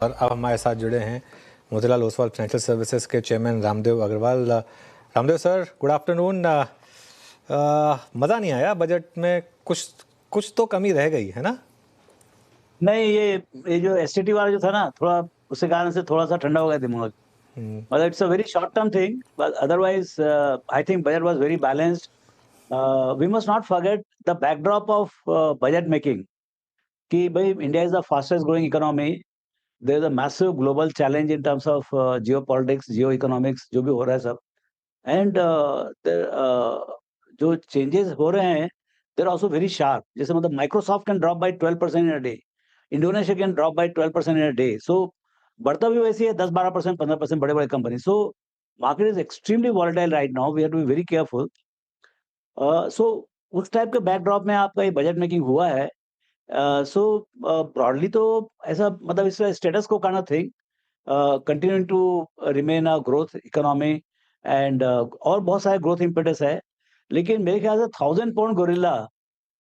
और अब हमारे साथ जुड़े हैं मोतीलाल ओसवाल फाइनेंशियल सर्विसेज के chairman Ramdev Agarwal. Ramdev sir, good afternoon. मज़ा नहीं आया बजट में, कुछ कुछ तो कमी रह गई है ना? नहीं, ये जो एसटीटी वाला जो था ना, थोड़ा उसके कारण से थोड़ा सा ठंडा हो गया दिमाग। मतलब it's a very short term thing, but otherwise I think budget was very balanced. We must not forget the backdrop of budget making कि भाई India is the fastest growing economy. There is a massive global challenge in terms of geopolitics, geoeconomics, जो भी हो रहा है सब. And जो changes हो रहे हैं देर आल्सो वेरी शार्प. जैसे मतलब Microsoft can drop by 12% in a day, Indonesia can drop by 12% in a day. So बढ़ता भी वैसे ही है 10-12%, 15% बड़े-बड़े company. So market is extremely volatile right now. We have to be very careful. So उस type के backdrop में आपका ये बजट मेकिंग हुआ है. सो ब्रॉडली तो ऐसा मतलब इसका स्टेटस को kind of thing, continuing to remain a growth economy and और बहुत सारे ग्रोथ इम्पेटस है. लेकिन मेरे ख्याल से 1000 pound gorilla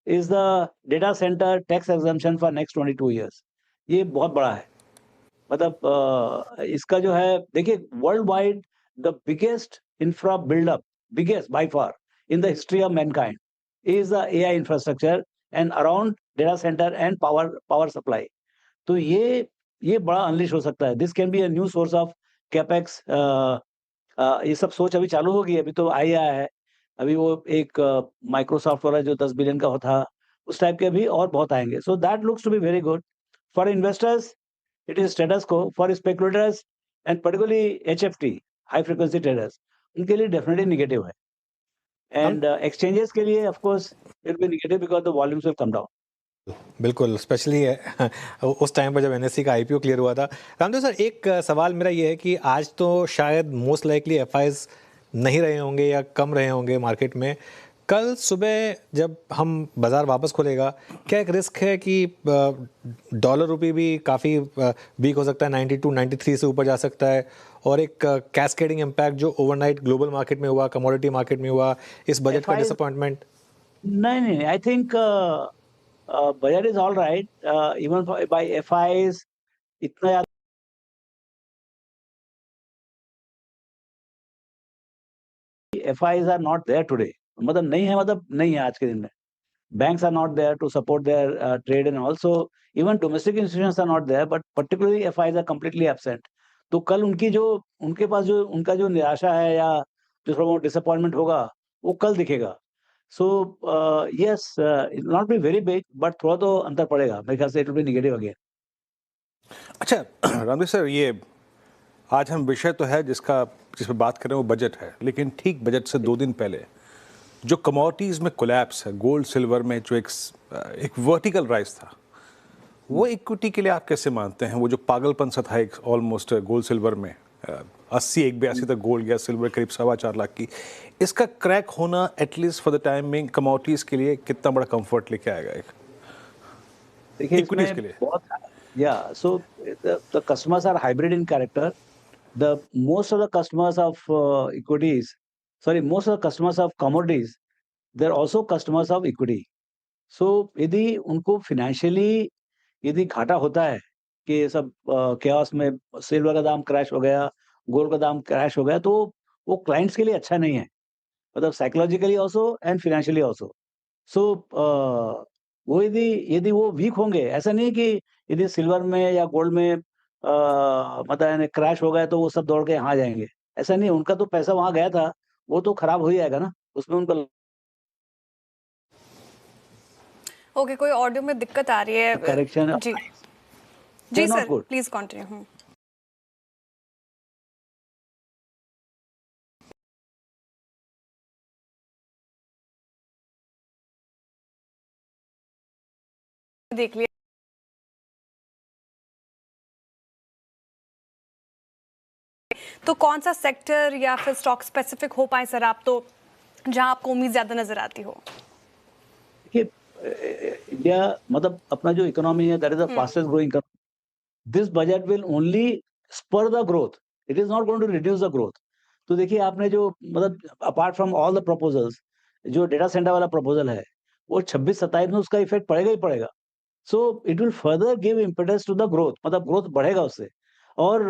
is the data center tax exemption for next 22 years. ये बहुत बड़ा है. मतलब इसका जो है देखिए, worldwide the biggest infra buildup, biggest by far in the history of mankind is the AI infrastructure and around data center and power supply. तो ये बड़ा अनलिश हो सकता है. This can be a new source of capex. ये सब सोच अभी चालू होगी, अभी तो आया है. अभी वो एक माइक्रोसॉफ्ट वाला जो 10 बिलियन का था, उस टाइप के भी और बहुत आएंगे. So that looks to be very good for investors. It is status quo for speculators and particularly HFT, high frequency traders, उनके लिए डेफिनेटली निगेटिव है. हम एंड एक्सचेंजेस के लिए of course it will be negative because the volumes will come down. बिल्कुल, specially उस time पर जब एनएससी का आईपीओ क्लियर हुआ था। रामदेव सर, एक सवाल मेरा ये है कि आज तो शायद मोस्ट लाइकली एफआईज नहीं रहे होंगे या कम रहे होंगे मार्केट में। कल सुबह जब हम बाज़ार वापस खोलेगा, क्या एक रिस्क है कि डॉलर रुपये भी काफ़ी वीक हो सकता है, 92 93 से ऊपर जा सकता है, और एक कैस्केडिंग इम्पैक्ट जो ओवरनाइट ग्लोबल मार्केट में हुआ, कमोडिटी मार्केट में हुआ, इस बजट का एफआई डिसअपॉइंटमेंट? नहीं नहीं, I think budget is all right. Even by FIs इतना ज्यादा FIs are not there today. मतलब नहीं है, मतलब नहीं है आज के दिन में. banks are not there to support their trade, and also even domestic institutions are not there, but particularly FIs are completely absent. तो कल उनकी जो उनके पास जो उनका जो निराशा है या जो थोड़ा बहुत डिसअपॉइंटमेंट होगा, वो कल दिखेगा. So yes, it not be very big, but थोड़ा तो अंतर पड़ेगा मेरे ख्याल से. It will be negative again. अच्छा रामदेव सर, ये आज हम विषय तो है जिस पर बात कर रहे हैं वो बजट है, लेकिन ठीक बजट से 2 दिन पहले जो कमोडिटीज़ में कोलैप्स है, गोल्ड सिल्वर में जो एक वर्टिकल राइज था, वो इक्विटी के लिए आप कैसे मानते हैं? वो जो पागलपन सा था एक ऑलमोस्ट गोल्ड सिल्वर में, 80 1 82 तक गोल्ड गया, सिल्वर करीब 4.25 लाख की, इसका क्रैक होना एटलीस्ट फॉर द टाइम में कमोडिटीज़ के लिए कितना बड़ा कंफर्ट लेके आएगा एक देखिए इक्विटीज़ इसमें के लिए? बहुत, या so the customers are hybrid in character. The most of the customers of equities, sorry, most of the customers of commodities, they're also customers of equity. So यदि उनको financially यदि घाटा होता है कि ये सब chaos में सिल्वर का दाम क्रैश हो गया, गोल्ड का दाम क्रैश हो गया, तो वो क्लाइंट्स के लिए अच्छा नहीं है. मतलब psychologically also and financially also. So वो यदि यदि वो वीक होंगे, ऐसा नहीं कि यदि सिल्वर में या गोल्ड में मतलब यानी क्रैश हो गया तो वो सब दौड़ के यहाँ आ जाएँगे. ऐसा नहीं है, उनका तो पैसा वहाँ गया था, वो तो खराब हो ही जाएगा ना, उसमें उनका ओके, कोई ऑडियो में दिक्कत आ रही है। Correction ji they ji are not sir, good. Please continue. देख लिया तो कौन सा सेक्टर या फिर स्टॉक स्पेसिफिक हो पाए सर आप, तो जहां आपको उम्मीद ज्यादा नजर आती हो? देखिए इंडिया मतलब अपना जो इकोनॉमी है that is the fastest growing. This budget will only spur the growth. It is not going to reduce the growth. तो देखिए आपने जो मतलब apart from all the proposals, जो डेटा सेंटर वाला प्रपोजल है, वो 26-27 में उसका इफेक्ट पड़ेगा ही पड़ेगा. So it will further give impetus to the growth, मतलब ग्रोथ बढ़ेगा उससे। और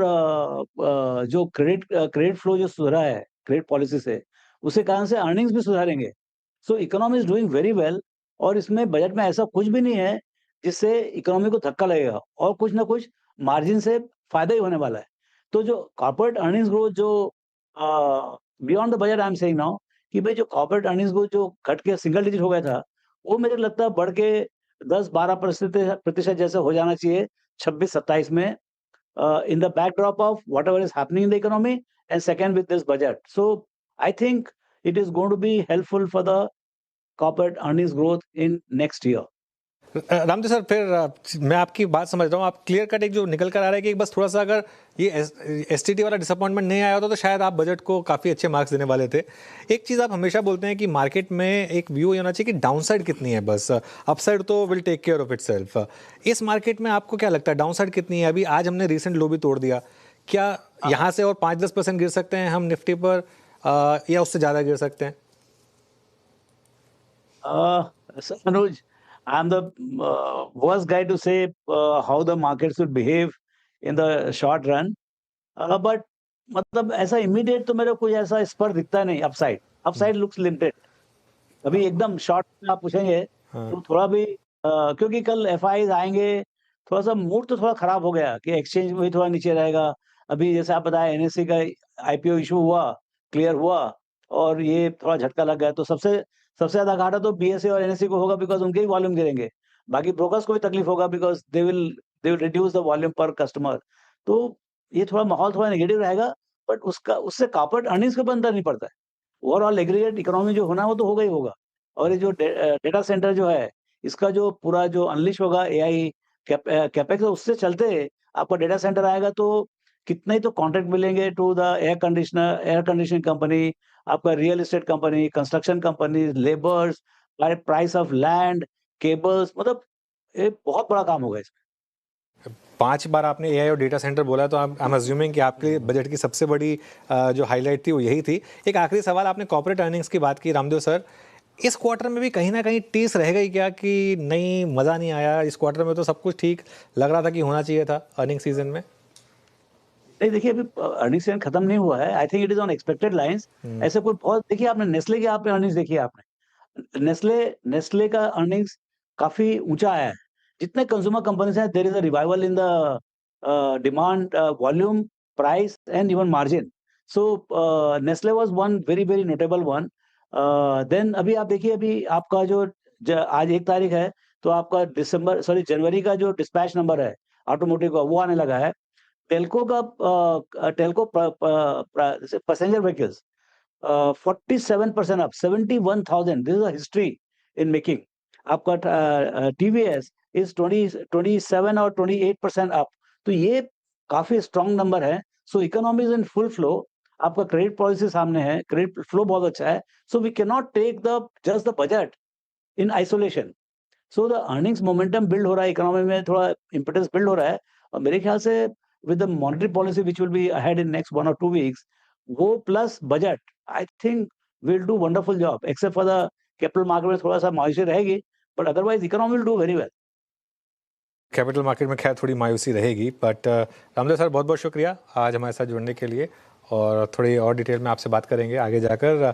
जो क्रेडिट फ्लो जो सुधरा है क्रेडिट पॉलिसी से, उसके कारण से अर्निंग्स भी सुधारेंगे। So economy is doing very well, और इसमें बजट में ऐसा कुछ भी नहीं है जिससे इकोनॉमी को धक्का लगेगा, और कुछ ना कुछ मार्जिन से फायदा ही होने वाला है। तो जो कॉर्पोरेट अर्निंग्स ग्रोथ जो beyond the budget I am saying now, कि भाई जो कॉर्पोरेट अर्निंग्स ग्रोथ जो घट के सिंगल डिजिट हो गया था, वो मुझे लगता है बढ़ के 10-12% जैसे हो जाना चाहिए 26-27 में, in the backdrop of whatever is happening in the economy, and second with this budget. So I think it is going to be helpful for the corporate earnings growth in next year. Ramdev sir, फिर मैं आपकी बात समझ रहा हूँ, आप clear cut एक जो निकल कर आ रहा है कि बस थोड़ा सा अगर ये एसटीटी वाला डिसअपॉइंटमेंट नहीं आया होता तो शायद आप बजट को काफ़ी अच्छे मार्क्स देने वाले थे। एक चीज़ आप हमेशा बोलते हैं कि मार्केट में एक व्यू ये होना चाहिए कि डाउनसाइड कितनी है, बस अपसाइड तो will take care of itself. इस मार्केट में आपको क्या लगता है डाउनसाइड कितनी है? अभी आज हमने रिसेंट लो भी तोड़ दिया, क्या यहाँ से और 5-10% गिर सकते हैं हम निफ्टी पर, या उससे ज़्यादा गिर सकते हैं? Anuj, I'm the worst guy to say how the markets will behave in the short run. But मतलब ऐसा इमीडिएट तो मेरे को कुछ ऐसा स्पर दिखता नहीं। Upside looks limited. अभी एकदम शॉर्ट में आप पूछेंगे तो थोड़ा भी क्योंकि कल एफआईज आएंगे, थोड़ा सा मूड तो थोड़ा खराब हो गया कि एक्सचेंज भी थोड़ा नीचे रहेगा। अभी जैसे आप बताए एनएससी का आईपीओ इशू हुआ, क्लियर हुआ, और ये थोड़ा झटका लग गया, तो सबसे सबसे ज्यादा घाटा तो बीएसए और एनएससी को होगा, बिकॉज उनके ही वॉल्यूम गिरेंगे। बाकी ब्रोकर्स को भी तकलीफ होगा, because they will reduce the volume पर कस्टमर। तो ये थोड़ा माहौल थोड़ा नेगेटिव रहेगा, बट उससे कॉर्पोरेट अर्निंग्स के ऊपर अंदर नहीं पड़ता है। ओवरऑल एग्रीगेट इकोनॉमी जो होना है वो तो होगा ही होगा। और ये जो डेटा सेंटर जो है, इसका जो पूरा जो अनलिश होगा एआई कैपेक्स, उससे चलते आपका डेटा सेंटर आएगा, तो कितने ही तो कॉन्ट्रैक्ट मिलेंगे to the air conditioning company, आपका real estate company, construction company, labours, price of land, cables, मतलब ये बहुत बड़ा काम होगा इसमें। 5 बार आपने एआई और डेटा सेंटर बोला, तो आई एम अज्यूमिंग कि आपके बजट की सबसे बड़ी जो हाईलाइट थी वो यही थी। एक आखिरी सवाल, आपने कॉर्पोरेट अर्निंग्स की बात की रामदेव सर, इस क्वार्टर में भी कहीं ना कहीं टीस रह गई क्या कि नहीं, मज़ा नहीं आया? इस क्वार्टर में तो सब कुछ ठीक लग रहा था कि होना चाहिए था अर्निंग सीजन में। नहीं, देखिए अभी अर्निंग सीजन खत्म नहीं हुआ है। I think it is on expected lines. ऐसे कोई बहुत, देखिए आपने नेस्ले की आपने अर्निंग्स देखी है आपने, नेस्ले का अर्निंग्स काफी ऊंचा आया है। जितने कंज्यूमर कंपनीज हैं, there is a revival in the demand, volume, price and even margin. So Nestle was one very very notable one. Then अभी आप देखिए, अभी आपका जो आज 1 तारीख है, तो आपका जनवरी का जो डिस्पैच नंबर है ऑटोमोटिव का, वो आने लगा है। Telco passenger vehicles 47% up, 71,000, this is a history in making. आपका टीवीएस इज 27 और 28% अप। तो ये काफी स्ट्रॉन्ग नंबर है। So economy is in full flow. आपका क्रेडिट पॉलिसी सामने है, क्रेडिट फ्लो बहुत अच्छा है। So we can not take the just the budget in isolation. So the earnings momentum build हो रहा है, इकोनॉमी में थोड़ा इम्पेटस बिल्ड हो रहा है, और मेरे ख्याल से with the monetary policy which will be ahead in next 1 और 2 वीक्स, वो plus budget, I think will do wonderful job, except for the capital market में थोड़ा सा मायूसी रहेगी, but otherwise economy will do very well. Capital market में खैर थोड़ी मायूसी रहेगी, बट रामदेव सर बहुत बहुत शुक्रिया आज हमारे साथ जुड़ने के लिए, और थोड़ी और डिटेल में आपसे बात करेंगे आगे जाकर।